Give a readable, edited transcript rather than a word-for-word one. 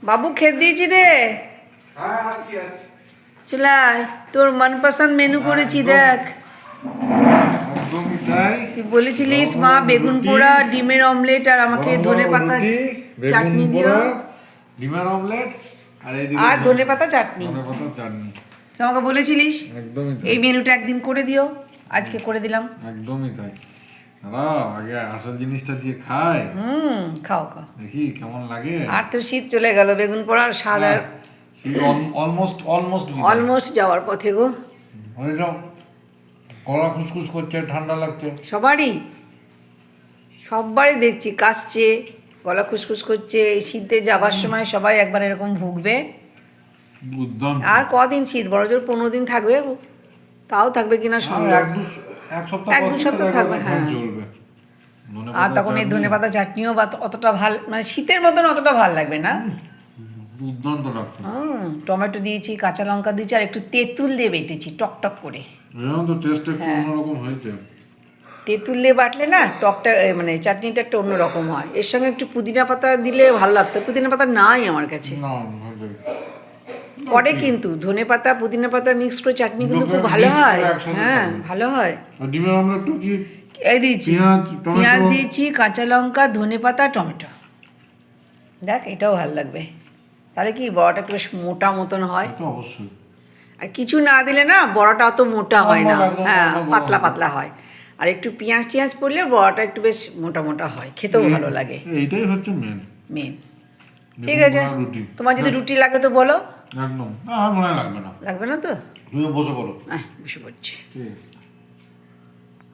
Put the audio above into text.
বাবু খেতে দিয়েছি রে। চলে আয়, তোর মনপসন্দ মেনু করেছি দেখ। তুই বলেছিলিস মা বেগুন পোড়া, ডিমের অমলেট আর আমাকে ধনেপাতা চাটনি দিও। ডিমের অমলেট আর ধনেপাতা চাটনি। তুই আমাকে বলেছিলিস একদমই এই মেনুটা একদিন করে দিও, আজকে করে দিলাম। একদমই তাই। আগে আসল জিনিসটা দিয়ে খাই। খাও খাও, দেখি কেমন লাগে। আর তো শীত চলে গেল, বেগুন পোড়ার স্বাদ আর অলমোস্ট যাওয়ার পথে গো। গলা খুসখুস করছে, ঠান্ডা লাগছে। সবারই দেখছি কাশছে, গলা খুসখুস করছে। এই শীতে যাবার সময় সবাই একবার এরকম ভুগবে। আর কদিন শীত, বড় জোর 15 দিন থাকবে, তাও থাকবে কিনা সন্দেহ। এক দু সপ্তাহ থাকবে, হ্যাঁ। আর তখন এই ধনেপাতা চাটনিও বা অতটা ভাল, মানে শীতের মতন অতটা ভাল লাগবে না। দুর্দান্ত লাগছে। টমেটো দিয়েছি, কাঁচা লঙ্কা দিয়েছি, আর একটু তেঁতুল দিয়ে বেটেছি টকটক করে। অন্যরকম হয়েছে। তেঁতুল দিয়ে বাটলে না টকটা, মানে চাটনিটা একটা অন্যরকম হয়। এর সঙ্গে একটু পুদিনা পাতা দিলে ভালো লাগতো, পুদিনা পাতা নাই আমার কাছে। পরে কিন্তু ধনে পাতা পুদিনা পাতা মিক্স করে চাটনি কিন্তু খুব ভালো হয়। হ্যাঁ, ভালো হয়। এই দিয়েছি, পেঁয়াজ দিয়েছি, কাঁচা লঙ্কা, ধনে পাতা, টমেটো। দেখ এটাও ভালো লাগবে, তাহলে কি বড়াটা একটু বেশ মোটা মতন হয়। অবশ্যই। আর কিছু না দিলে না বড়াটা অত মোটা হয় না, হ্যাঁ, পাতলা পাতলা হয়। আর একটু পেঁয়াজ টিয়াজ পড়লে বড়াটা একটু বেশ মোটা মোটা হয়, খেতেও ভালো লাগে। এইটাই হচ্ছে মেন। ঠিক আছে, তোমার যদি রুটি লাগে তো বলো। একদম, আমার মনে হয় লাগবে না। লাগবে না তো? তুমি বসে পড়ো। বসে পড়ছি।